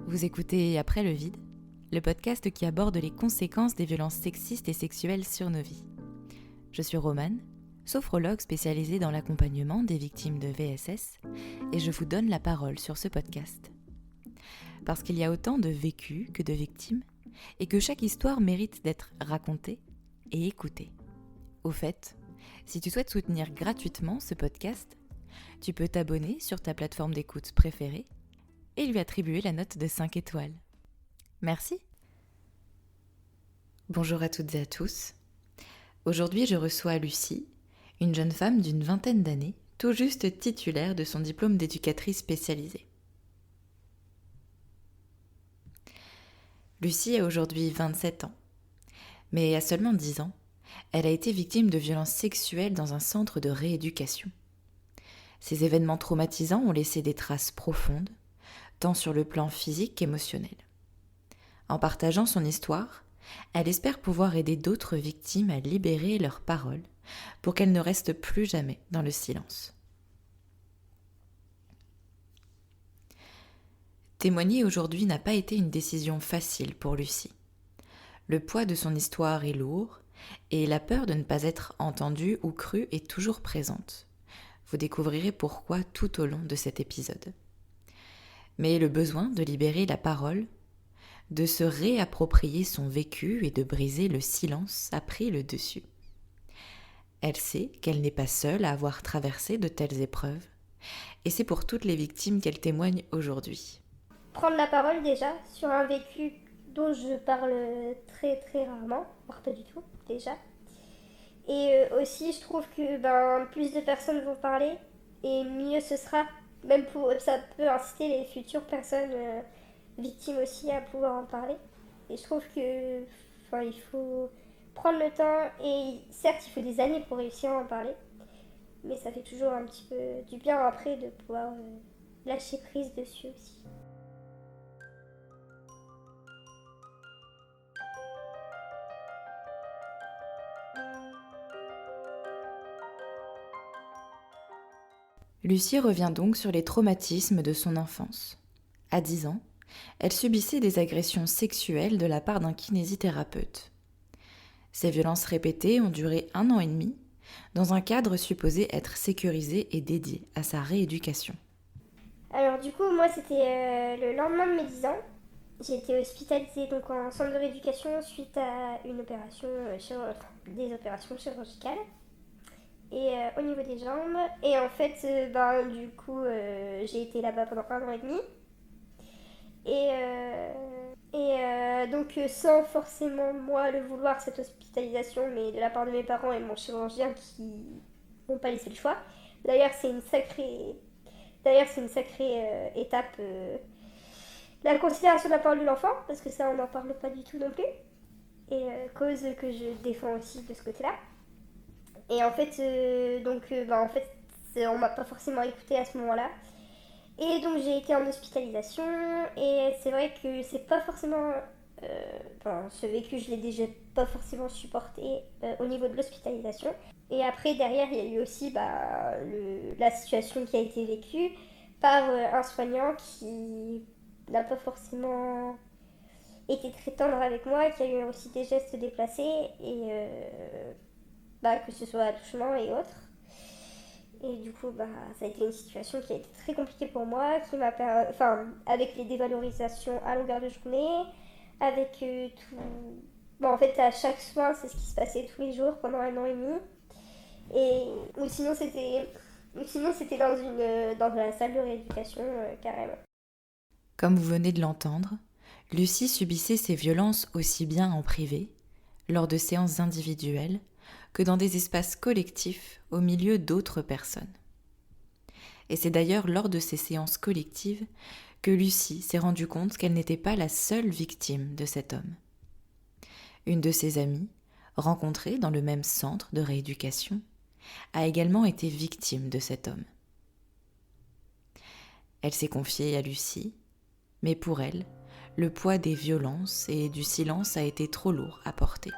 Vous écoutez Après le vide, le podcast qui aborde les conséquences des violences sexistes et sexuelles sur nos vies. Je suis Romane, sophrologue spécialisée dans l'accompagnement des victimes de VSS, et je vous donne la parole sur ce podcast. Parce qu'il y a autant de vécus que de victimes, et que chaque histoire mérite d'être racontée et écoutée. Au fait, si tu souhaites soutenir gratuitement ce podcast, tu peux t'abonner sur ta plateforme d'écoute préférée et lui attribuer la note de 5 étoiles. Merci. Bonjour à toutes et à tous. Aujourd'hui, je reçois Lucie, une jeune femme d'une vingtaine d'années, tout juste titulaire de son diplôme d'éducatrice spécialisée. Lucie a aujourd'hui 27 ans, mais à seulement 10 ans, elle a été victime de violences sexuelles dans un centre de rééducation. Ces événements traumatisants ont laissé des traces profondes, tant sur le plan physique qu'émotionnel. En partageant son histoire, elle espère pouvoir aider d'autres victimes à libérer leurs paroles pour qu'elles ne restent plus jamais dans le silence. Témoigner aujourd'hui n'a pas été une décision facile pour Lucie. Le poids de son histoire est lourd et la peur de ne pas être entendue ou crue est toujours présente. Vous découvrirez pourquoi tout au long de cet épisode. Mais le besoin de libérer la parole, de se réapproprier son vécu et de briser le silence a pris le dessus. Elle sait qu'elle n'est pas seule à avoir traversé de telles épreuves, et c'est pour toutes les victimes qu'elle témoigne aujourd'hui. Prendre la parole déjà sur un vécu dont je parle très très rarement, voire pas du tout déjà. Et aussi je trouve que plus de personnes vont parler et mieux ce sera. Même ça peut inciter les futures personnes victimes aussi à pouvoir en parler. Et je trouve que il faut prendre le temps et certes il faut des années pour réussir à en parler. Mais ça fait toujours un petit peu du bien après de pouvoir lâcher prise dessus aussi. Lucie revient donc sur les traumatismes de son enfance. À 10 ans, elle subissait des agressions sexuelles de la part d'un kinésithérapeute. Ces violences répétées ont duré 1 an et demi, dans un cadre supposé être sécurisé et dédié à sa rééducation. Alors du coup, moi c'était le lendemain de mes 10 ans. J'ai été hospitalisée donc en centre de rééducation suite à une opération, des opérations chirurgicales. Et au niveau des jambes. Et en fait, j'ai été là-bas pendant 1 an et demi. Donc sans forcément moi le vouloir cette hospitalisation, mais de la part de mes parents et mon chirurgien qui m'ont pas laissé le choix. D'ailleurs c'est une sacrée étape, la considération de la parole de l'enfant, parce que ça on n'en parle pas du tout non plus. Et cause que je défends aussi de ce côté-là. Et en fait, on m'a pas forcément écouté à ce moment-là. Et donc j'ai été en hospitalisation et c'est vrai que c'est pas forcément... ce vécu, je l'ai déjà pas forcément supporté au niveau de l'hospitalisation. Et après, derrière, il y a eu aussi la situation qui a été vécue par un soignant qui n'a pas forcément été très tendre avec moi, qui a eu aussi des gestes déplacés et que ce soit attouchement et autres. Et du coup, ça a été une situation qui a été très compliquée pour moi, avec les dévalorisations à longueur de journée, avec tout... Bon, en fait, à chaque soin, c'est ce qui se passait tous les jours pendant 1 an et demi. Ou sinon, c'était dans la salle de rééducation, carrément. Comme vous venez de l'entendre, Lucie subissait ces violences aussi bien en privé, lors de séances individuelles, que dans des espaces collectifs au milieu d'autres personnes. Et c'est d'ailleurs lors de ces séances collectives que Lucie s'est rendue compte qu'elle n'était pas la seule victime de cet homme. Une de ses amies, rencontrée dans le même centre de rééducation, a également été victime de cet homme. Elle s'est confiée à Lucie, mais pour elle, le poids des violences et du silence a été trop lourd à porter.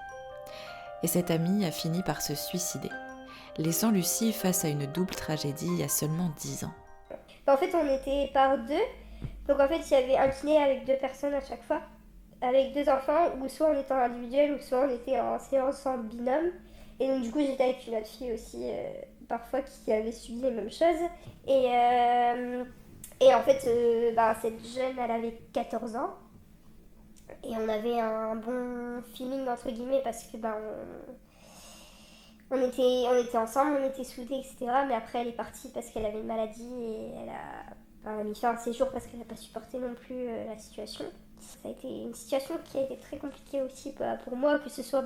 Et cette amie a fini par se suicider, laissant Lucie face à une double tragédie à seulement 10 ans. En fait, on était par deux, Donc en fait, il y avait un kiné avec 2 personnes à chaque fois, avec 2 enfants, ou soit on était en individuel, ou soit on était en séance en binôme. Et donc du coup, j'étais avec une autre fille aussi, parfois qui avait subi les mêmes choses. Et, euh, et en fait, cette jeune, elle avait 14 ans. Et on avait un bon feeling, entre guillemets, parce que on était ensemble, on était soudés, etc. Mais après, elle est partie parce qu'elle avait une maladie et elle a mis fin à ses jours parce qu'elle n'a pas supporté non plus la situation. Ça a été une situation qui a été très compliquée aussi pour moi, que ce soit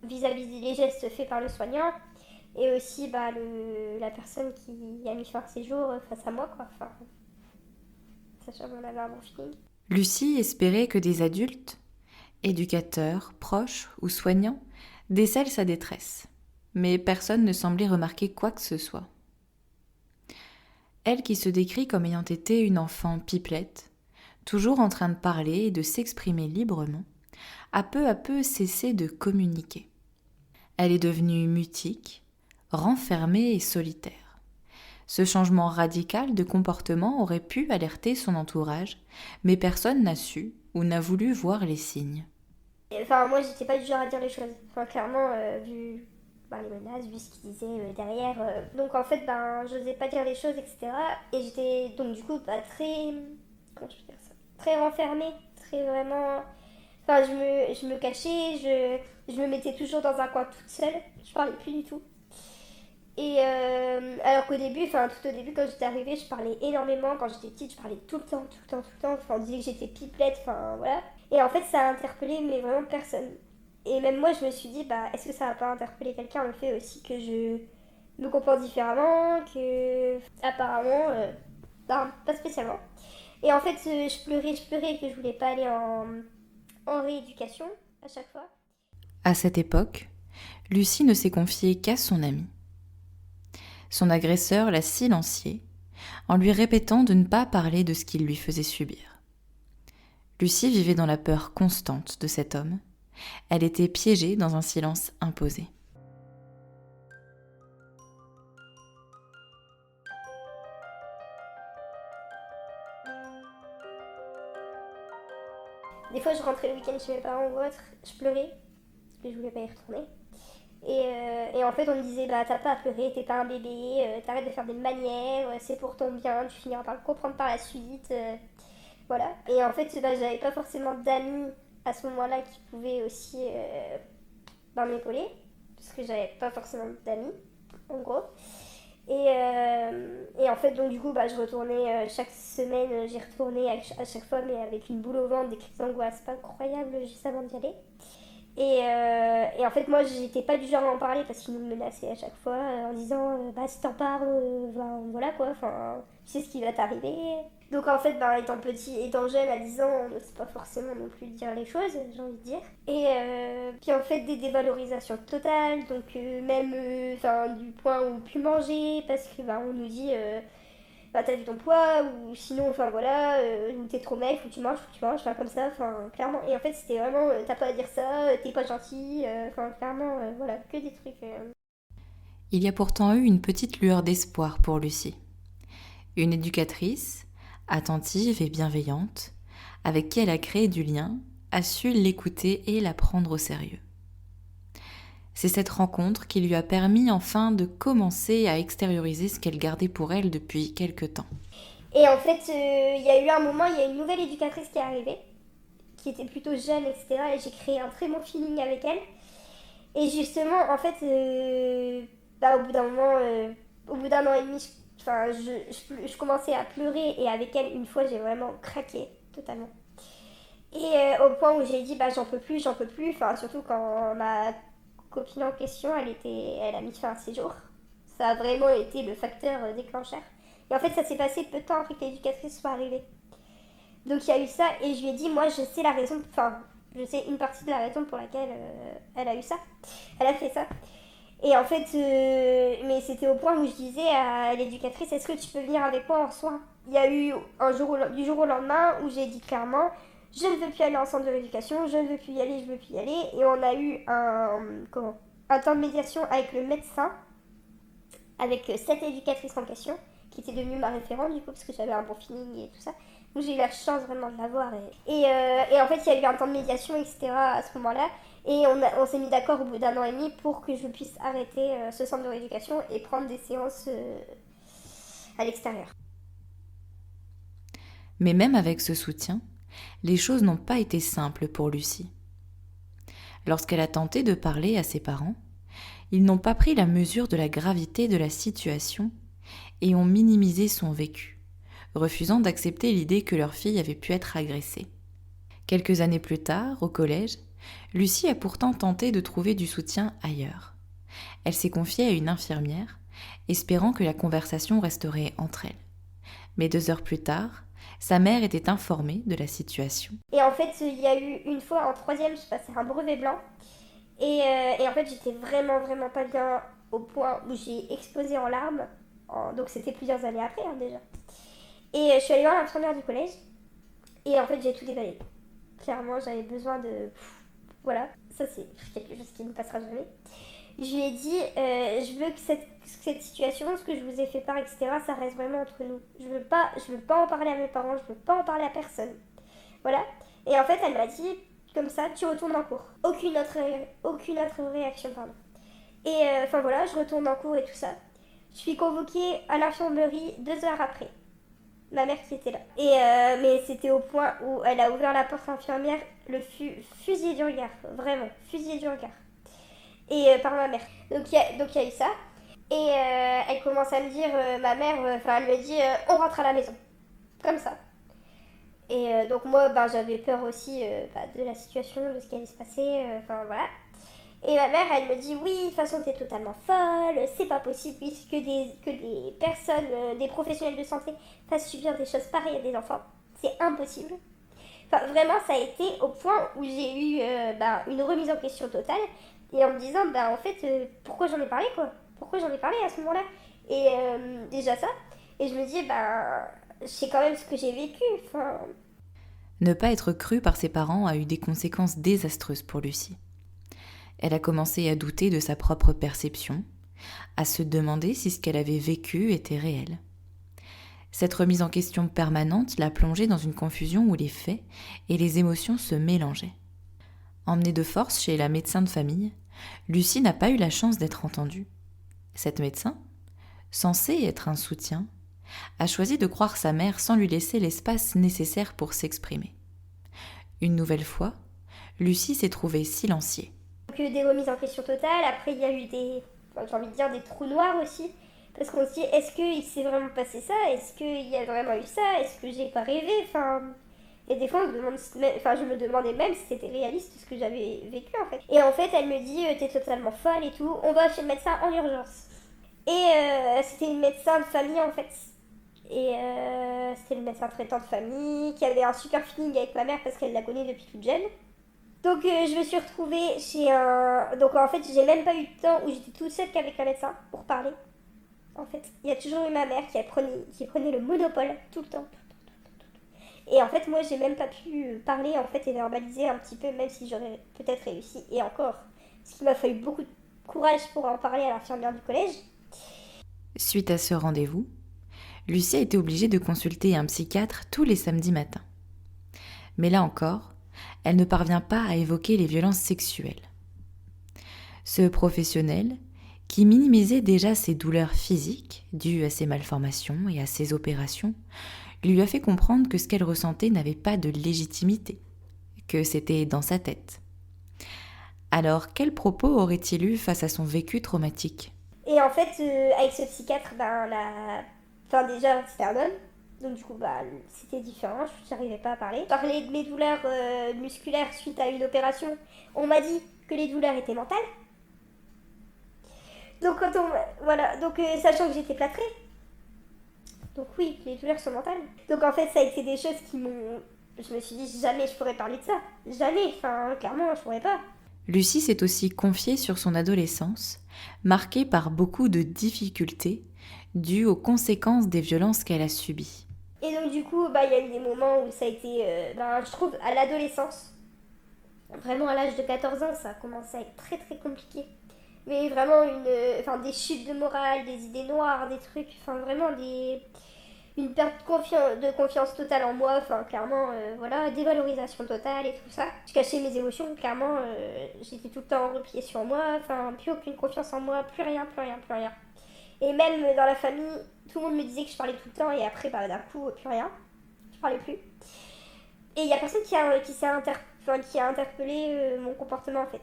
vis-à-vis des gestes faits par le soignant et aussi la personne qui a mis fin à ses jours face à moi, quoi. Enfin, sachant qu'on avait un bon feeling. Lucie espérait que des adultes, éducateurs, proches ou soignants, décèlent sa détresse. Mais personne ne semblait remarquer quoi que ce soit. Elle qui se décrit comme ayant été une enfant pipelette, toujours en train de parler et de s'exprimer librement, a peu à peu cessé de communiquer. Elle est devenue mutique, renfermée et solitaire. Ce changement radical de comportement aurait pu alerter son entourage, mais personne n'a su ou n'a voulu voir les signes. Enfin, moi, j'étais pas du genre à dire les choses. Enfin, clairement, vu les menaces, vu ce qu'ils disaient derrière. Donc, en fait, j'osais pas dire les choses, etc. Et j'étais, donc, du coup, très. Comment je peux dire ça? Très renfermée, très vraiment. Enfin, je me cachais, je me mettais toujours dans un coin toute seule. Je parlais plus du tout. Et alors qu'au début, tout au début, quand j'étais arrivée, je parlais énormément. Quand j'étais petite, je parlais tout le temps, tout le temps, tout le temps. Enfin, on disait que j'étais pipelette, enfin voilà. Et en fait, ça a interpellé, mais vraiment personne. Et même moi, je me suis dit, est-ce que ça va pas interpeller quelqu'un, le fait aussi que je me comporte différemment, que apparemment, pas spécialement. Et en fait, je pleurais que je voulais pas aller en rééducation à chaque fois. À cette époque, Lucie ne s'est confiée qu'à son amie. Son agresseur l'a silenciée en lui répétant de ne pas parler de ce qu'il lui faisait subir. Lucie vivait dans la peur constante de cet homme. Elle était piégée dans un silence imposé. Des fois, je rentrais le week-end chez mes parents ou autre, je pleurais, parce que je voulais pas y retourner. Et en fait, on me disait, t'as pas à pleurer, t'es pas un bébé, t'arrêtes de faire des manières, c'est pour ton bien, tu finiras par le comprendre par la suite. Voilà. Et en fait, j'avais pas forcément d'amis à ce moment-là qui pouvaient aussi m'épauler, parce que j'avais pas forcément d'amis, en gros. Et en fait, donc du coup, je retournais chaque semaine, j'y retournais à chaque fois, mais avec une boule au ventre, des crises d'angoisse pas incroyables juste avant d'y aller. Et en fait, moi, j'étais pas du genre à en parler parce qu'ils nous menaçaient à chaque fois en disant si t'en parles, voilà quoi, enfin, tu sais ce qui va t'arriver. Donc en fait, étant petit, étant jeune, à 10 ans, on n'ose pas forcément non plus dire les choses, j'ai envie de dire. Et puis en fait, des dévalorisations totales, donc même du point où plus manger parce que on nous dit t'as vu ton poids ou sinon voilà t'es trop maigre, faut que tu manges, enfin comme ça, enfin clairement. Et en fait c'était vraiment t'as pas à dire ça, t'es pas gentil, enfin clairement voilà, que des trucs. Il y a pourtant eu une petite lueur d'espoir pour Lucie. Une éducatrice, attentive et bienveillante, avec qui elle a créé du lien, a su l'écouter et la prendre au sérieux. C'est cette rencontre qui lui a permis enfin de commencer à extérioriser ce qu'elle gardait pour elle depuis quelque temps. Et en fait, il y a eu un moment, il y a une nouvelle éducatrice qui est arrivée, qui était plutôt jeune, etc. Et j'ai créé un très bon feeling avec elle. Et justement, en fait, au bout d'un moment, au bout d'un an et demi, je commençais à pleurer. Et avec elle, une fois, j'ai vraiment craqué totalement. Et au point où j'ai dit, j'en peux plus. Enfin, surtout quand ma copine en question, elle a mis fin à ses jours. Ça a vraiment été le facteur déclencheur. Et en fait, ça s'est passé peu de temps après que l'éducatrice soit arrivée. Donc il y a eu ça, et je lui ai dit, moi, je sais la raison, je sais une partie de la raison pour laquelle elle a eu ça. Elle a fait ça. Et en fait, mais c'était au point où je disais à l'éducatrice, est-ce que tu peux venir avec moi en soins? Il y a eu du jour au lendemain où j'ai dit clairement, je ne veux plus aller en centre de rééducation, je ne veux plus y aller, je ne veux plus y aller. Et on a eu un temps de médiation avec le médecin, avec cette éducatrice en question, qui était devenue ma référente du coup, parce que j'avais un bon feeling et tout ça. Donc j'ai eu la chance vraiment de l'avoir. Et en fait, il y a eu un temps de médiation, etc. à ce moment-là. Et on s'est mis d'accord au bout d'1 an et demi pour que je puisse arrêter ce centre de rééducation et prendre des séances à l'extérieur. Mais même avec ce soutien, les choses n'ont pas été simples pour Lucie. Lorsqu'elle a tenté de parler à ses parents, ils n'ont pas pris la mesure de la gravité de la situation et ont minimisé son vécu, refusant d'accepter l'idée que leur fille avait pu être agressée. Quelques années plus tard, au collège, Lucie a pourtant tenté de trouver du soutien ailleurs. Elle s'est confiée à une infirmière, espérant que la conversation resterait entre elles. Mais 2 heures plus tard, sa mère était informée de la situation. Et en fait, il y a eu une fois en 3e, je passais un brevet blanc. Et en fait, j'étais vraiment, vraiment pas bien au point où j'ai explosé en larmes. Donc c'était plusieurs années après déjà. Et je suis allée voir l'infirmière du collège. Et en fait, j'ai tout déballé. Clairement, j'avais besoin de... Voilà, ça c'est quelque chose qui ne passera jamais. Je lui ai dit, je veux que cette situation, ce que je vous ai fait part, etc., ça reste vraiment entre nous. Je veux pas en parler à mes parents, je veux pas en parler à personne. Voilà. Et en fait, elle m'a dit, comme ça, tu retournes en cours. Aucune autre réaction, pardon. Et enfin voilà, je retourne en cours et tout ça. Je suis convoquée à l'infirmerie 2 heures après. Ma mère qui était là. Et mais c'était au point où elle a ouvert la porte infirmière, le fusillé du regard. Vraiment, fusillé du regard. Et par ma mère. Donc il y a eu ça. Et elle commence à me dire, ma mère, elle me dit, on rentre à la maison. Comme ça. Et donc moi, j'avais peur aussi de la situation, de ce qui allait se passer. Voilà. Et ma mère, elle me dit, oui, de toute façon, t'es totalement folle, c'est pas possible puisque que des personnes, des professionnels de santé fassent subir des choses pareilles à des enfants. C'est impossible. Enfin, vraiment, ça a été au point où j'ai eu une remise en question totale. Et en me disant, en fait, pourquoi j'en ai parlé, quoi? Pourquoi j'en ai parlé à ce moment-là? Et déjà ça. Et je me dis, je sais quand même ce que j'ai vécu. Enfin... Ne pas être crue par ses parents a eu des conséquences désastreuses pour Lucie. Elle a commencé à douter de sa propre perception, à se demander si ce qu'elle avait vécu était réel. Cette remise en question permanente l'a plongée dans une confusion où les faits et les émotions se mélangeaient. Emmenée de force chez la médecin de famille, Lucie n'a pas eu la chance d'être entendue. Cette médecin, censée être un soutien, a choisi de croire sa mère sans lui laisser l'espace nécessaire pour s'exprimer. Une nouvelle fois, Lucie s'est trouvée silenciée. Donc des remises en question totales, après il y a eu des trous noirs aussi, parce qu'on se dit, est-ce qu'il s'est vraiment passé ça? Est-ce qu'il y a vraiment eu ça? Est-ce que j'ai pas rêvé? Et des fois, je me demandais même si c'était réaliste ce que j'avais vécu en fait. Et en fait, elle me dit, t'es totalement folle et tout, on va chez le médecin en urgence. Et c'était une médecin de famille en fait. Et c'était le médecin traitant de famille qui avait un super feeling avec ma mère parce qu'elle la connaît depuis toute jeune. Donc je me suis retrouvée chez un... Donc en fait, j'ai même pas eu de temps où j'étais toute seule qu'avec un médecin pour parler. En fait, il y a toujours eu ma mère qui prenait le monopole tout le temps. Et en fait, moi, j'ai même pas pu parler en fait et verbaliser un petit peu, même si j'aurais peut-être réussi. Et encore, ce qui m'a fallu beaucoup de courage pour en parler à l'infirmière du collège. Suite à ce rendez-vous, Lucie a été obligée de consulter un psychiatre tous les samedis matins. Mais là encore, elle ne parvient pas à évoquer les violences sexuelles. Ce professionnel, qui minimisait déjà ses douleurs physiques dues à ses malformations et à ses opérations, lui a fait comprendre que ce qu'elle ressentait n'avait pas de légitimité, que c'était dans sa tête. Alors, quels propos aurait-il eu face à son vécu traumatique ? Et en fait, avec ce psychiatre, déjà, c'était un homme. Donc du coup, c'était différent, je n'arrivais pas à parler. Parler de mes douleurs musculaires suite à une opération, on m'a dit que les douleurs étaient mentales. Donc sachant que j'étais plâtrée. Donc oui, les douleurs sont mentales. Donc en fait, ça a été des choses qui m'ont... Je me suis dit, jamais je pourrais parler de ça. Jamais, clairement, je pourrais pas. Lucie s'est aussi confiée sur son adolescence, marquée par beaucoup de difficultés dues aux conséquences des violences qu'elle a subies. Et donc du coup, il y a eu des moments où ça a été, je trouve, à l'adolescence, vraiment à l'âge de 14 ans, ça a commencé à être très très compliqué. mais vraiment des chutes de morale, des idées noires, des trucs, enfin vraiment une perte de confiance totale en moi, enfin clairement, voilà, dévalorisation totale et tout ça. Je cachais mes émotions, clairement, j'étais tout le temps repliée sur moi, enfin plus aucune confiance en moi, plus rien, plus rien, plus rien. Et même dans la famille, tout le monde me disait que je parlais tout le temps et après, d'un coup, plus rien, je parlais plus. Et il y a personne qui a interpellé mon comportement en fait.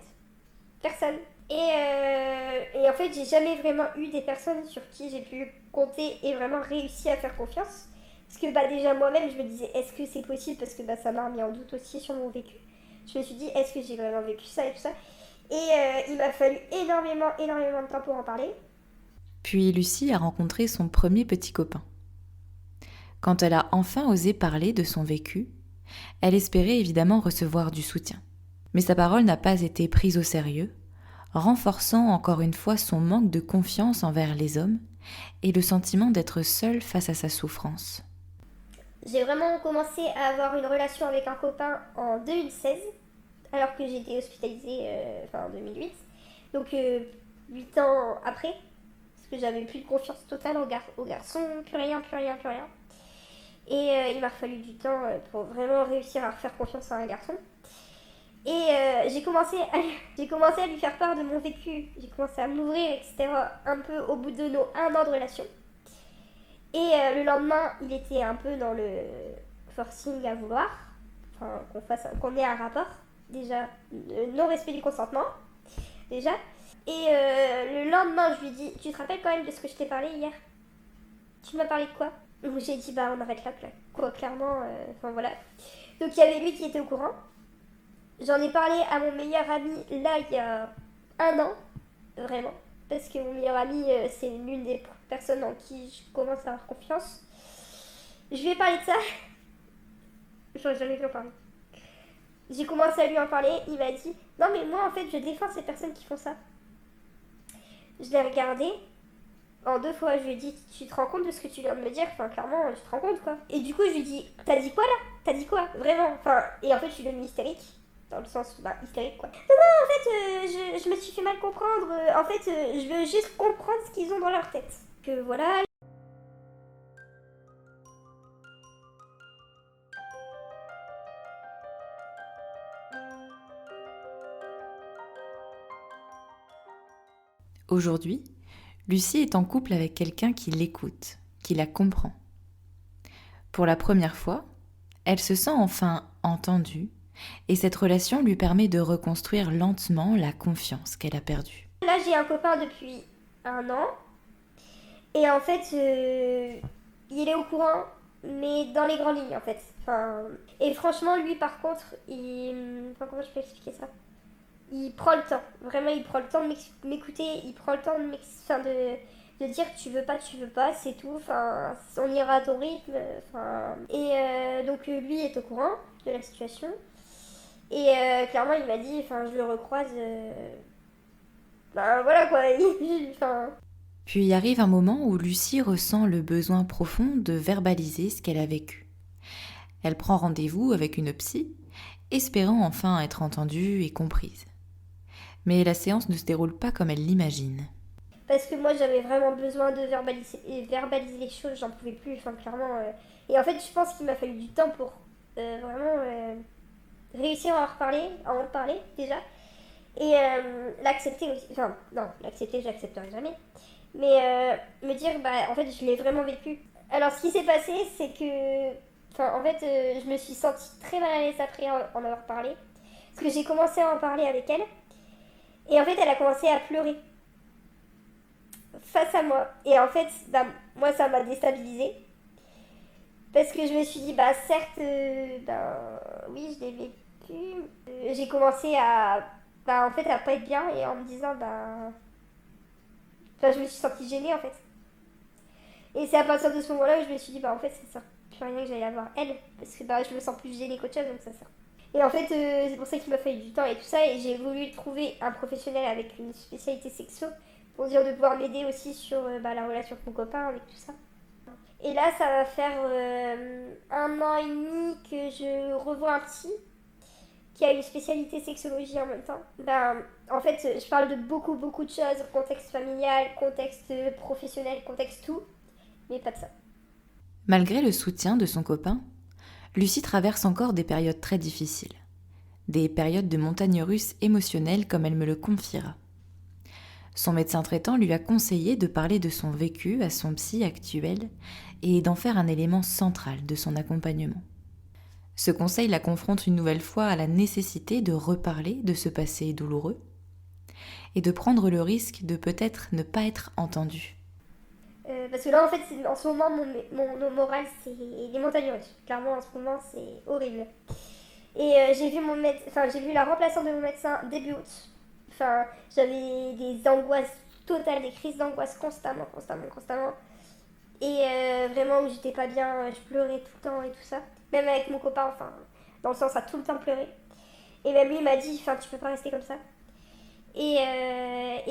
Personne. Et en fait, j'ai jamais vraiment eu des personnes sur qui j'ai pu compter et vraiment réussi à faire confiance. Parce que déjà moi-même, je me disais, est-ce que c'est possible? Parce que ça m'a remis en doute aussi sur mon vécu. Je me suis dit, est-ce que j'ai vraiment vécu ça et tout ça? Et il m'a fallu énormément de temps pour en parler. Puis Lucie a rencontré son premier petit copain. Quand elle a enfin osé parler de son vécu, elle espérait évidemment recevoir du soutien. Mais sa parole n'a pas été prise au sérieux, renforçant encore une fois son manque de confiance envers les hommes et le sentiment d'être seule face à sa souffrance. J'ai vraiment commencé à avoir une relation avec un copain en 2016, alors que j'étais hospitalisée en 2008. Donc 8 ans après, parce que j'avais plus de confiance totale au garçon, plus rien, plus rien, plus rien. Et il m'a fallu du temps pour vraiment réussir à refaire confiance à un garçon. Et j'ai commencé à lui faire part de mon vécu, j'ai commencé à m'ouvrir, etc. un peu au bout de nos 1 an de relation. Et le lendemain, il était un peu dans le forcing à vouloir, qu'on ait un rapport, déjà, non-respect du consentement, déjà. Et le lendemain, je lui dis, tu te rappelles quand même de ce que je t'ai parlé hier? Tu m'as parlé de quoi? Donc j'ai dit, on arrête là, quoi, clairement, voilà. Donc il y avait lui qui était au courant. J'en ai parlé à mon meilleur ami, là, il y a 1 an, vraiment. Parce que mon meilleur ami, c'est l'une des personnes en qui je commence à avoir confiance. Je lui ai parlé de ça. J'aurais jamais pu en parler. J'ai commencé à lui en parler, il m'a dit, non mais moi en fait je défends ces personnes qui font ça. Je l'ai regardé, en 2 fois, je lui ai dit, tu te rends compte de ce que tu viens de me dire? Enfin, clairement, tu te rends compte, quoi. Et du coup, je lui ai dit, t'as dit quoi, là? T'as dit quoi? Vraiment? Enfin, et en fait, je suis devenue hystérique. Dans le sens, hystérique, quoi. Non, en fait, je me suis fait mal comprendre. En fait, je veux juste comprendre ce qu'ils ont dans leur tête. Que voilà. Aujourd'hui, Lucie est en couple avec quelqu'un qui l'écoute, qui la comprend. Pour la première fois, elle se sent enfin entendue et cette relation lui permet de reconstruire lentement la confiance qu'elle a perdue. Là, j'ai un copain depuis 1 an. Et en fait, il est au courant, mais dans les grandes lignes, en fait. Et franchement, lui, par contre, comment je peux expliquer ça? Il prend le temps. Vraiment, il prend le temps de m'écouter. Il prend le temps de dire tu veux pas, c'est tout. Enfin, on ira à ton rythme. Et donc, lui est au courant de la situation. Et clairement, il m'a dit, je le recroise. Voilà quoi. Puis arrive un moment où Lucie ressent le besoin profond de verbaliser ce qu'elle a vécu. Elle prend rendez-vous avec une psy, espérant enfin être entendue et comprise. Mais la séance ne se déroule pas comme elle l'imagine. Parce que moi j'avais vraiment besoin de verbaliser les choses, j'en pouvais plus, clairement. Et en fait, je pense qu'il m'a fallu du temps pour vraiment réussir à en parler déjà. Et l'accepter aussi. Enfin, non, l'accepter, je l'accepterai jamais. Mais me dire, en fait, je l'ai vraiment vécu. Alors, ce qui s'est passé, c'est que. En fait, je me suis sentie très mal à l'aise après en avoir parlé. Parce que j'ai commencé à en parler avec elle. Et en fait, elle a commencé à pleurer. Face à moi. Et en fait, moi, ça m'a déstabilisée. Parce que je me suis dit, certes, oui, je l'ai vécu. J'ai commencé à en fait à pas être bien et en me disant je me suis sentie gênée en fait. Et c'est à partir de ce moment là où je me suis dit en fait ça sert plus à rien que j'aille la voir elle parce que je me sens plus gênée qu'autre chose donc ça sert. Et en fait c'est pour ça qu'il m'a fallu du temps et tout ça et j'ai voulu trouver un professionnel avec une spécialité sexo pour dire de pouvoir m'aider aussi sur la relation avec mon copain avec tout ça. Et là ça va faire 1 an et demi que je revois un psy. qui a une spécialité sexologie en même temps. En fait, je parle de beaucoup de choses, contexte familial, contexte professionnel, contexte tout, mais pas de ça. Malgré le soutien de son copain, Lucie traverse encore des périodes très difficiles. Des périodes de montagne russe émotionnelle comme elle me le confiera. Son médecin traitant lui a conseillé de parler de son vécu à son psy actuel et d'en faire un élément central de son accompagnement. Ce conseil la confronte une nouvelle fois à la nécessité de reparler de ce passé douloureux et de prendre le risque de peut-être ne pas être entendue. Parce que là, en fait, en ce moment, mon moral, c'est les montagnes russes. Clairement, en ce moment, c'est horrible. Et j'ai vu la remplaçante de mon médecin début août. J'avais des angoisses totales, des crises d'angoisse constamment. Et vraiment, où j'étais pas bien, je pleurais tout le temps et tout ça. Même avec mon copain, dans le sens à tout le temps pleurer. Et même lui, il m'a dit, tu peux pas rester comme ça. Et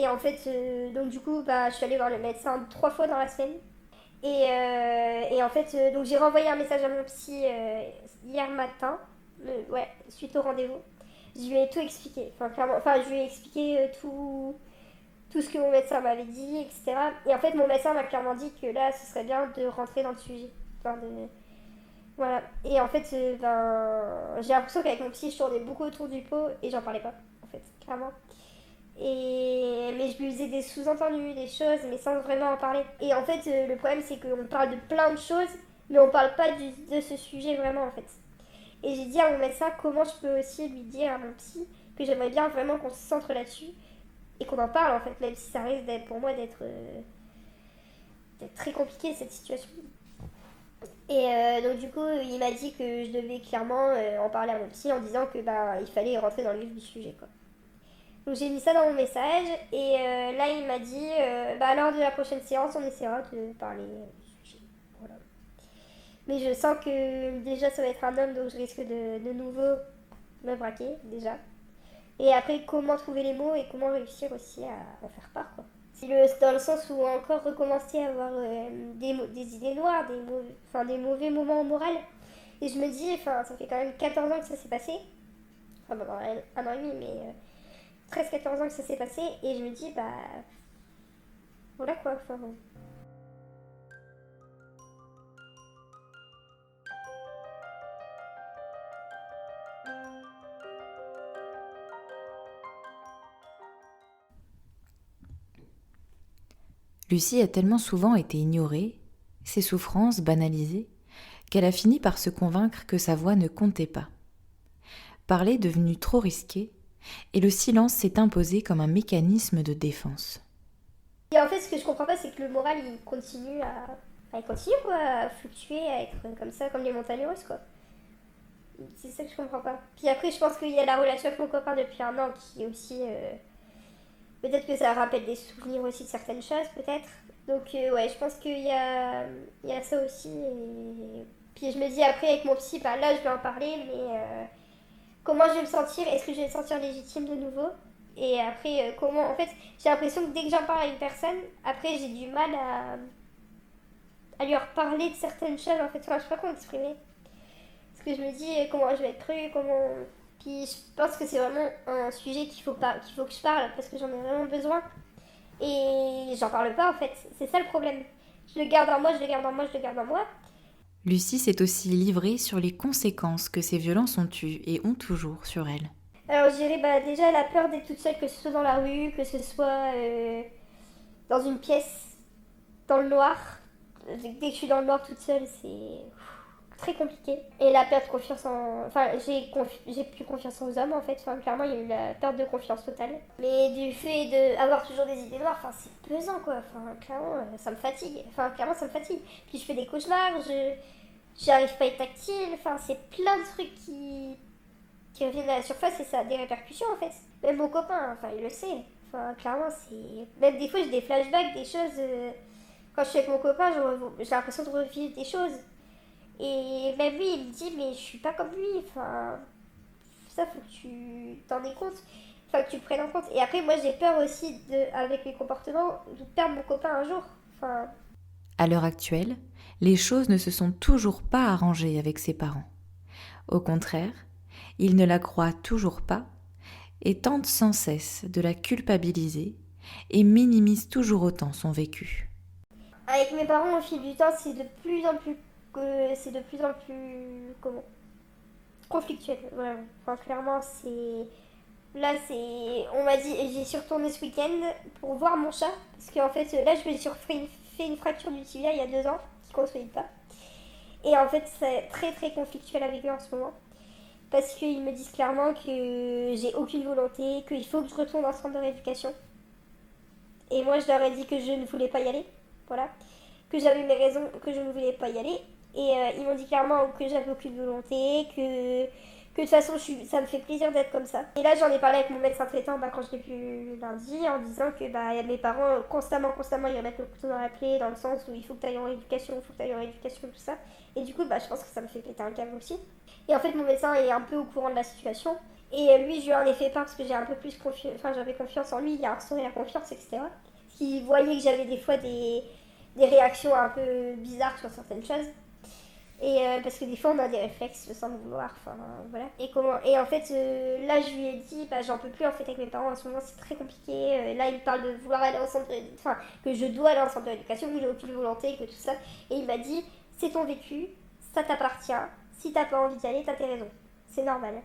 en fait, donc du coup, je suis allée voir le médecin 3 fois dans la semaine. Et en fait, donc j'ai renvoyé un message à mon psy hier matin, suite au rendez-vous. Je lui ai tout expliqué, clairement, je lui ai expliqué tout ce que mon médecin m'avait dit, etc. Et en fait, mon médecin m'a clairement dit que là, ce serait bien de rentrer dans le sujet. Voilà. Et en fait, j'ai l'impression qu'avec mon psy, je tournais beaucoup autour du pot et j'en parlais pas, en fait, clairement. Mais je lui faisais des sous-entendus, des choses, mais sans vraiment en parler. Et en fait, le problème, c'est qu'on parle de plein de choses, mais on parle pas de ce sujet vraiment, en fait. Et j'ai dit à mon médecin comment je peux aussi lui dire à mon psy que j'aimerais bien vraiment qu'on se centre là-dessus et qu'on en parle, en fait, même si ça risque pour moi d'être très compliqué, cette situation. Et donc du coup, il m'a dit que je devais clairement en parler à mon psy en disant que il fallait rentrer dans le vif du sujet, quoi. Donc j'ai mis ça dans mon message et là il m'a dit lors de la prochaine séance on essaiera de parler du sujet. Voilà. Mais je sens que déjà ça va être un homme donc je risque de nouveau me braquer déjà. Et après comment trouver les mots et comment réussir aussi à en faire part, quoi. Dans le sens où encore recommencer à avoir des idées noires, des mauvais moments au moral. Et je me dis, ça fait quand même 14 ans que ça s'est passé. Un an et demi, mais 13-14 ans que ça s'est passé. Et je me dis, voilà quoi. Lucie a tellement souvent été ignorée, ses souffrances banalisées, qu'elle a fini par se convaincre que sa voix ne comptait pas. Parler est devenu trop risqué, et le silence s'est imposé comme un mécanisme de défense. Et en fait, ce que je comprends pas, c'est que le moral, il continue à fluctuer, à être comme ça, comme les montagnes russes, quoi. C'est ça que je comprends pas. Puis après, je pense qu'il y a la relation avec mon copain depuis un an qui est aussi... peut-être que ça rappelle des souvenirs aussi de certaines choses, peut-être. Donc je pense qu'il y a ça aussi. Et puis je me dis après avec mon psy, là je vais en parler, mais comment je vais me sentir? Est-ce que je vais me sentir légitime de nouveau? Et après, comment... En fait, j'ai l'impression que dès que j'en parle à une personne, après j'ai du mal à lui reparler de certaines choses, en fait. Je sais pas comment exprimer. Parce que je me dis comment je vais être crue, comment... Puis je pense que c'est vraiment un sujet qu'il faut que je parle, parce que j'en ai vraiment besoin. Et j'en parle pas, en fait. C'est ça le problème. Je le garde en moi. Lucie s'est aussi livrée sur les conséquences que ces violences ont eues et ont toujours sur elle. Alors je dirais déjà la peur d'être toute seule, que ce soit dans la rue, que ce soit dans une pièce, dans le noir. Dès que je suis dans le noir toute seule, c'est très compliqué. Et la perte de confiance en... j'ai plus confiance aux hommes, en fait. Clairement, il y a eu la perte de confiance totale. Mais du fait d'avoir toujours des idées noires, c'est pesant, quoi. Clairement, ça me fatigue. Puis je fais des cauchemars, j'arrive pas à être tactile. C'est plein de trucs qui reviennent à la surface et ça a des répercussions, en fait. Même mon copain, il le sait. Clairement, c'est... Même des fois, j'ai des flashbacks, des choses... Quand je suis avec mon copain, j'ai l'impression de revivre des choses. Et même lui, il me dit, mais je suis pas comme lui. Ça, faut que tu t'en aies compte. Que tu le prennes en compte. Et après, moi, j'ai peur aussi, avec mes comportements, de perdre mon copain un jour. À l'heure actuelle, les choses ne se sont toujours pas arrangées avec ses parents. Au contraire, Il ne la croit toujours pas et tente sans cesse de la culpabiliser et minimise toujours autant son vécu. Avec mes parents, au fil du temps, c'est de plus en plus, comment, conflictuel, vraiment. Enfin, clairement, c'est, là, c'est, on m'a dit, j'y suis retournée ce week-end pour voir mon chat, parce qu'en fait, là, je me suis fait une fracture du tibia il y a 2 ans, qui ne consolide pas. Et en fait, c'est très très conflictuel avec eux en ce moment. Parce qu'ils me disent clairement que j'ai aucune volonté, qu'il faut que je retourne en centre de rééducation. Et moi, je leur ai dit que je ne voulais pas y aller. Voilà. Que j'avais mes raisons, que je ne voulais pas y aller. Et ils m'ont dit clairement que j'avais aucune volonté, que de toute façon, ça me fait plaisir d'être comme ça. Et là, j'en ai parlé avec mon médecin traitant quand je l'ai vu lundi, en disant que mes parents, constamment, ils remettent le couteau dans la plaie, dans le sens où il faut que tu ailles en rééducation, tout ça. Et du coup, je pense que ça me fait péter un câble aussi. Et en fait, mon médecin est un peu au courant de la situation. Et lui, je lui en ai fait part parce que j'ai un peu plus confiance, enfin, j'avais confiance en lui, il a instauré la confiance, etc. Parce qu'il voyait que j'avais des fois des réactions un peu bizarres sur certaines choses. Et parce que des fois on a des réflexes sans le vouloir, enfin voilà. Et en fait là je lui ai dit j'en peux plus en fait avec mes parents en ce moment, c'est très compliqué. Là il me parle de vouloir aller en centre, enfin que je dois aller en centre d'éducation, que j'ai aucune volonté, que tout ça. Et il m'a dit c'est ton vécu, ça t'appartient. Si t'as pas envie d'y aller, t'as tes raisons, c'est normal.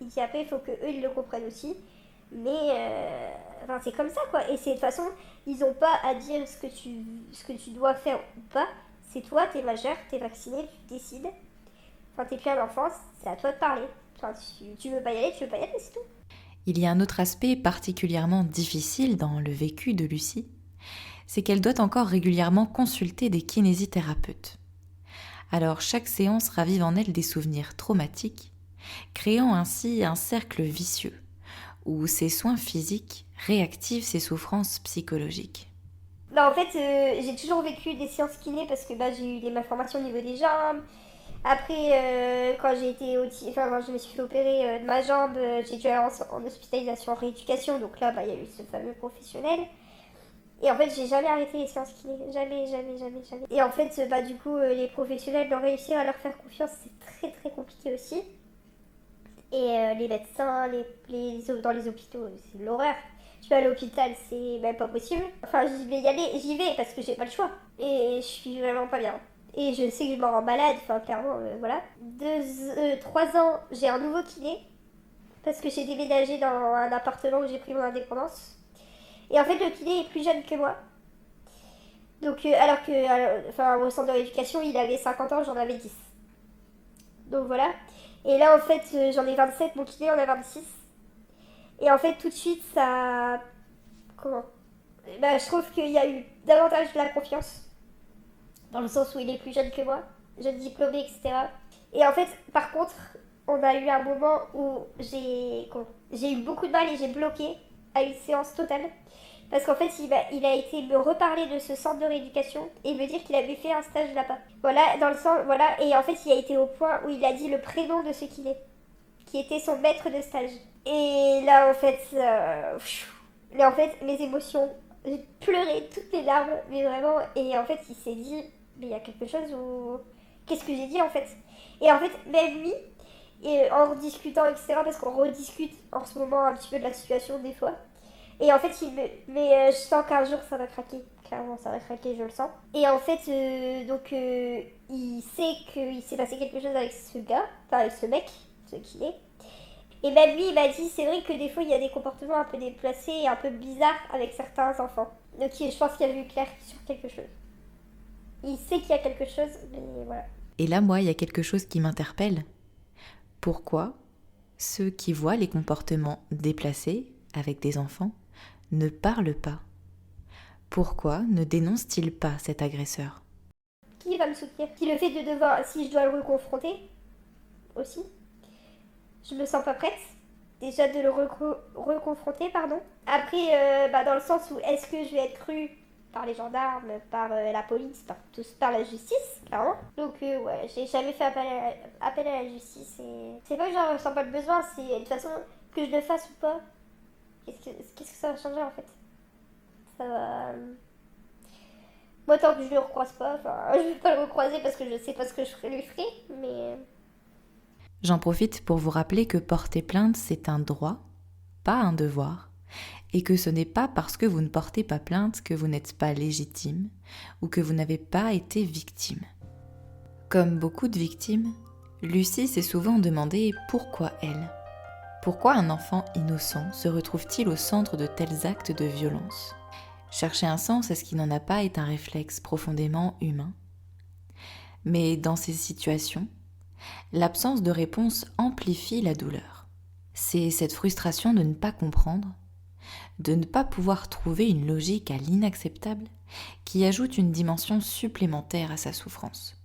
Il dit après il faut que eux ils le comprennent aussi. Mais c'est comme ça quoi. Et c'est de toute façon ils ont pas à dire ce que tu dois faire ou pas. C'est toi, t'es majeur, t'es vacciné, tu décides. Enfin, t'es plus à l'enfance, c'est à toi de parler. Enfin, tu veux pas y aller, c'est tout. Il y a un autre aspect particulièrement difficile dans le vécu de Lucie, c'est qu'elle doit encore régulièrement consulter des kinésithérapeutes. Alors chaque séance ravive en elle des souvenirs traumatiques, créant ainsi un cercle vicieux, où ses soins physiques réactivent ses souffrances psychologiques. En fait, j'ai toujours vécu des séances kiné parce que j'ai eu des malformations au niveau des jambes. Après, quand quand je me suis fait opérer de ma jambe, j'ai dû aller en hospitalisation, en rééducation. Donc là, il y a eu ce fameux professionnel. Et en fait, j'ai jamais arrêté les séances kiné. Jamais, jamais, jamais, jamais. Et en fait, du coup, les professionnels, de réussir à leur faire confiance, c'est très, très compliqué aussi. Et les médecins, dans les hôpitaux, c'est l'horreur. Je vais à l'hôpital, c'est même pas possible. Enfin, j'y vais parce que j'ai pas le choix. Et je suis vraiment pas bien. Et je sais que je m'en rends malade, enfin, clairement, voilà. 3 ans, j'ai un nouveau kiné. Parce que j'ai déménagé dans un appartement où j'ai pris mon indépendance. Et en fait, le kiné est plus jeune que moi. Donc, alors que, au centre de rééducation, il avait 50 ans, j'en avais 10. Donc voilà. Et là, en fait, j'en ai 27, mon kiné en a 26. Et en fait, tout de suite, ça. Comment je trouve qu'il y a eu davantage de la confiance. Dans le sens où il est plus jeune que moi, jeune diplômé, etc. Et en fait, par contre, on a eu un moment où j'ai eu beaucoup de mal et j'ai bloqué à une séance totale. Parce qu'en fait, il a été me reparler de ce centre de rééducation et me dire qu'il avait fait un stage là-bas. Voilà, dans le sens, voilà. Et en fait, il a été au point où il a dit le prénom de ce qu'il est, qui était son maître de stage. Et là, en fait, mes émotions, j'ai pleuré toutes les larmes, mais vraiment. Et en fait, il s'est dit, mais il y a quelque chose où. Qu'est-ce que j'ai dit en fait? Et en fait, même lui, et en rediscutant, etc., parce qu'on rediscute en ce moment un petit peu de la situation des fois. Et en fait, mais je sens qu'un jour ça va craquer. Clairement, ça va craquer, je le sens. Et en fait, il sait qu'il s'est passé quelque chose avec ce gars, enfin avec ce mec, ce qu'il est. Et même lui, il m'a dit, c'est vrai que des fois, il y a des comportements un peu déplacés et un peu bizarres avec certains enfants. Donc je pense qu'il a vu clair sur quelque chose. Il sait qu'il y a quelque chose, mais voilà. Et là, moi, il y a quelque chose qui m'interpelle. Pourquoi ceux qui voient les comportements déplacés avec des enfants ne parlent pas? Pourquoi ne dénoncent-ils pas cet agresseur? Qui va me soutenir? Si le fait de devoir, si je dois le reconfronter aussi, je me sens pas prête. Déjà de le reconfronter, pardon. Après, dans le sens où est-ce que je vais être crue par les gendarmes, par la police, par la justice, clairement. Donc ouais, j'ai jamais fait appel à la justice. Et c'est pas que j'en ressens pas le besoin, c'est de toute façon que je le fasse ou pas. Qu'est-ce que ça va changer en fait? Ça va. Moi, tant que je le recroise pas, je vais pas le recroiser parce que je sais pas ce que lui ferai, mais. J'en profite pour vous rappeler que porter plainte, c'est un droit, pas un devoir, et que ce n'est pas parce que vous ne portez pas plainte que vous n'êtes pas légitime ou que vous n'avez pas été victime. Comme beaucoup de victimes, Lucie s'est souvent demandé pourquoi elle. Pourquoi un enfant innocent se retrouve-t-il au centre de tels actes de violence ? Chercher un sens à ce qui n'en a pas est un réflexe profondément humain. Mais dans ces situations, l'absence de réponse amplifie la douleur. C'est cette frustration de ne pas comprendre, de ne pas pouvoir trouver une logique à l'inacceptable qui ajoute une dimension supplémentaire à sa souffrance.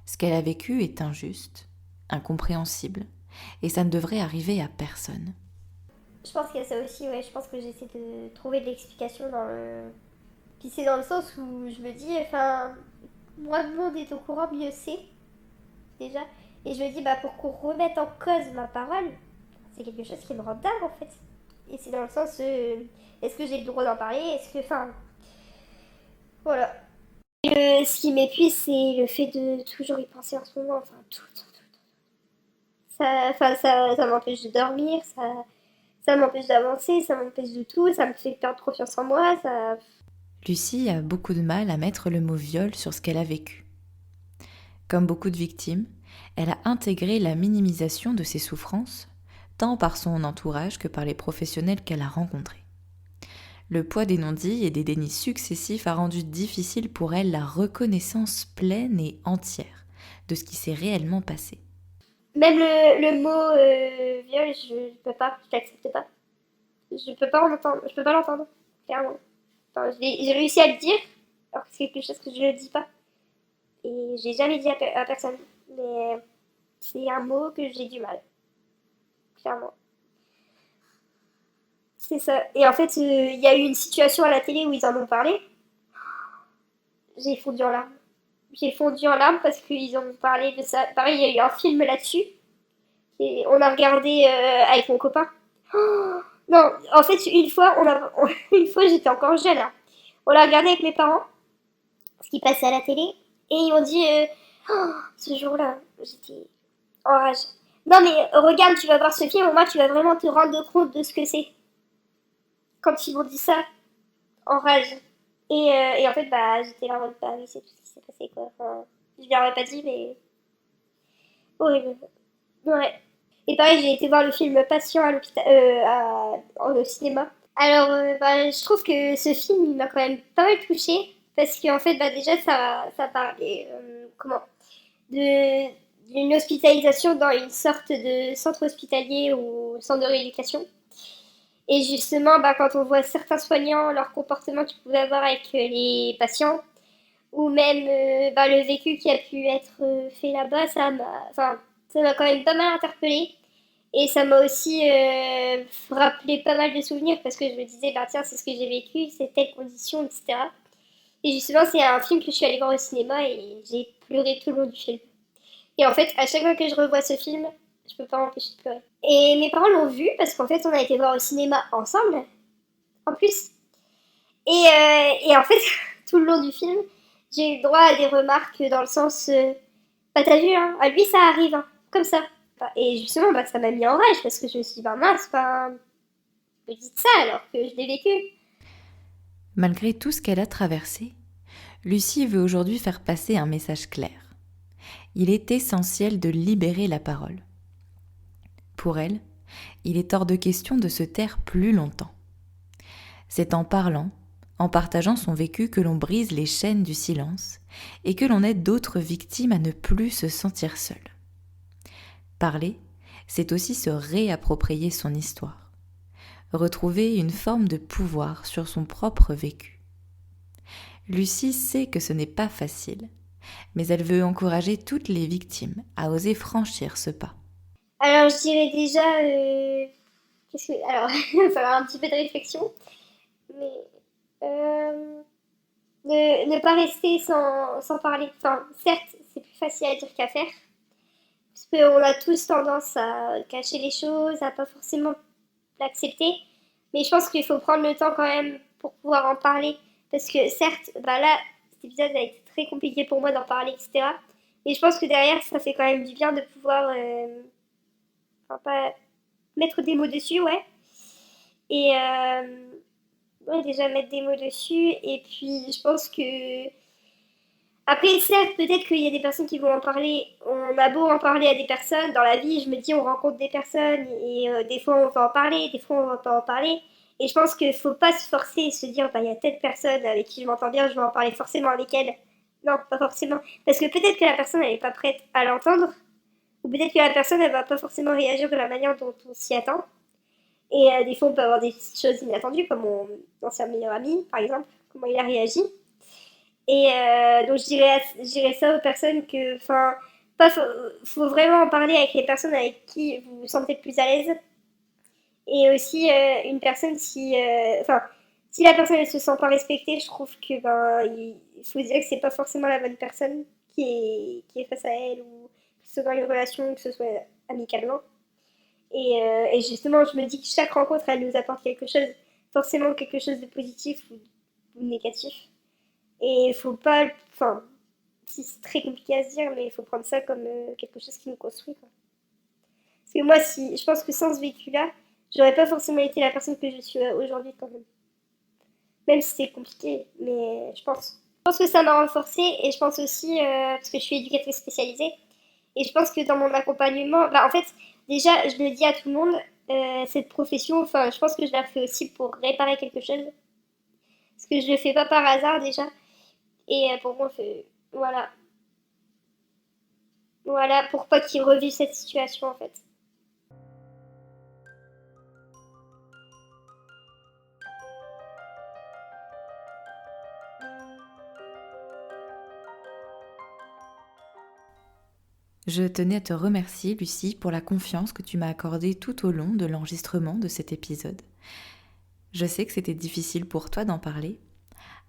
Ce qu'elle a vécu est injuste, incompréhensible, et ça ne devrait arriver à personne. Je pense qu'il y a ça aussi, ouais. Je pense que j'essaie de trouver de l'explication dans le... Puis c'est dans le sens où je me dis, enfin, moins le monde est au courant, mieux c'est, déjà. Et je me dis, pour qu'on remette en cause ma parole, c'est quelque chose qui me rend dingue, en fait. Et c'est dans le sens, est-ce que j'ai le droit d'en parler? Est-ce que, enfin, voilà. Ce qui m'épuise, c'est le fait de toujours y penser en ce moment, enfin, tout le temps. Ça m'empêche de dormir, ça m'empêche d'avancer, ça m'empêche de tout, ça me fait perdre confiance en moi, ça... Lucie a beaucoup de mal à mettre le mot viol sur ce qu'elle a vécu. Comme beaucoup de victimes, elle a intégré la minimisation de ses souffrances, tant par son entourage que par les professionnels qu'elle a rencontrés. Le poids des non-dits et des dénis successifs a rendu difficile pour elle la reconnaissance pleine et entière de ce qui s'est réellement passé. Même le mot viol, je peux pas, je l'accepte pas. Je peux pas en entendre, je peux pas l'entendre, clairement. Enfin, j'ai réussi à le dire, alors que c'est quelque chose que je ne dis pas. Et j'ai jamais dit à personne. Mais c'est un mot que j'ai du mal, clairement. C'est ça. Et en fait, il y a eu une situation à la télé où ils en ont parlé. J'ai fondu en larmes. J'ai fondu en larmes parce qu'ils ont parlé de ça. Pareil, il y a eu un film là-dessus. Et on a regardé avec mon copain. Oh, non, en fait, une fois j'étais encore jeune, hein. On l'a regardé avec mes parents, ce qui passait à la télé, et ils m'ont dit, oh, ce jour-là, j'étais en rage. Non mais regarde, tu vas voir ce film, au moins tu vas vraiment te rendre compte de ce que c'est. Quand ils m'ont dit ça, en rage. Et en fait, j'étais là en mode, oui, c'est tout ce qui s'est passé, quoi. Enfin, je leur ai pas dit, mais horrible. Ouais. Et pareil, j'ai été voir le film Patient à l'hôpital, au cinéma. Alors, je trouve que ce film, il m'a quand même pas mal touchée. Parce qu'en fait, déjà, ça parlait, comment, de, d'une hospitalisation dans une sorte de centre hospitalier ou centre de rééducation. Et justement, quand on voit certains soignants, leur comportement qu'ils pouvaient avoir avec les patients, ou même le vécu qui a pu être fait là-bas, ça m'a quand même pas mal interpellée. Et ça m'a aussi rappelé pas mal de souvenirs parce que je me disais, tiens, c'est ce que j'ai vécu, c'est telle condition, etc. Et justement, c'est un film que je suis allée voir au cinéma et j'ai pleuré tout le long du film. Et en fait, à chaque fois que je revois ce film, je peux pas m'empêcher de pleurer. Et mes parents l'ont vu parce qu'en fait, on a été voir au cinéma ensemble, en plus. Et en fait, tout le long du film, j'ai eu le droit à des remarques dans le sens, t'as vu, hein, à lui ça arrive, hein, comme ça. Et justement, ça m'a mis en rage parce que je me suis dit, mince, me dites ça alors que je l'ai vécu. Malgré tout ce qu'elle a traversé, Lucie veut aujourd'hui faire passer un message clair. Il est essentiel de libérer la parole. Pour elle, il est hors de question de se taire plus longtemps. C'est en parlant, en partageant son vécu que l'on brise les chaînes du silence et que l'on aide d'autres victimes à ne plus se sentir seules. Parler, c'est aussi se réapproprier son histoire, retrouver une forme de pouvoir sur son propre vécu. Lucie sait que ce n'est pas facile, mais elle veut encourager toutes les victimes à oser franchir ce pas. Alors, je dirais déjà, alors, il va falloir un petit peu de réflexion, mais ne pas rester sans parler. Enfin, certes, c'est plus facile à dire qu'à faire, parce qu'on a tous tendance à cacher les choses, à pas forcément l'accepter. Mais je pense qu'il faut prendre le temps quand même pour pouvoir en parler. Parce que certes, là, cet épisode a été très compliqué pour moi d'en parler, etc. Et je pense que derrière, ça fait quand même du bien de pouvoir enfin, pas mettre des mots dessus, ouais. Et ouais, déjà mettre des mots dessus. Et puis, je pense que après, certes, peut-être qu'il y a des personnes qui vont en parler. On a beau en parler à des personnes dans la vie, je me dis, on rencontre des personnes et des fois on va en parler, des fois on va pas en parler. Et je pense qu'il faut pas se forcer et se dire, bah, il y a telle personne avec qui je m'entends bien, je vais en parler forcément avec elle. Non, pas forcément. Parce que peut-être que la personne, elle est pas prête à l'entendre, ou peut-être que la personne, elle va pas forcément réagir de la manière dont on s'y attend. Et des fois, on peut avoir des choses inattendues, comme mon ancien meilleur ami, par exemple, comment il a réagi. Et donc je dirais ça aux personnes que, enfin, pas, faut vraiment en parler avec les personnes avec qui vous vous sentez le plus à l'aise. Et aussi une personne si, enfin, si la personne ne se sent pas respectée, je trouve que ben il faut dire que c'est pas forcément la bonne personne qui est face à elle ou que ce soit dans une relation, que ce soit amicalement. Et justement, je me dis que chaque rencontre, elle nous apporte quelque chose, forcément quelque chose de positif ou de négatif. Et il faut pas, enfin, si c'est très compliqué à se dire, mais il faut prendre ça comme quelque chose qui nous construit, quoi. Parce que moi, si, je pense que sans ce vécu-là, j'aurais pas forcément été la personne que je suis aujourd'hui quand même. Même si c'est compliqué, mais je pense. Je pense que ça m'a renforcée et je pense aussi, parce que je suis éducatrice spécialisée, et je pense que dans mon accompagnement, bah en fait, déjà, je le dis à tout le monde, cette profession, enfin, je pense que je la fais aussi pour réparer quelque chose. Parce que je le fais pas par hasard déjà. Et pour moi, voilà. Voilà, pour pas qu'il revive cette situation en fait. Je tenais à te remercier, Lucie, pour la confiance que tu m'as accordée tout au long de l'enregistrement de cet épisode. Je sais que c'était difficile pour toi d'en parler,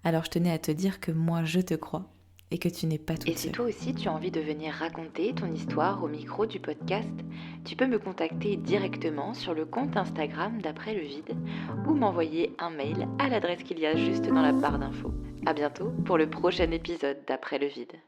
alors je tenais à te dire que moi je te crois et que tu n'es pas toute seule. Et si toi aussi tu as envie de venir raconter ton histoire au micro du podcast, tu peux me contacter directement sur le compte Instagram d'Après le vide ou m'envoyer un mail à l'adresse qu'il y a juste dans la barre d'infos. À bientôt pour le prochain épisode d'Après le vide.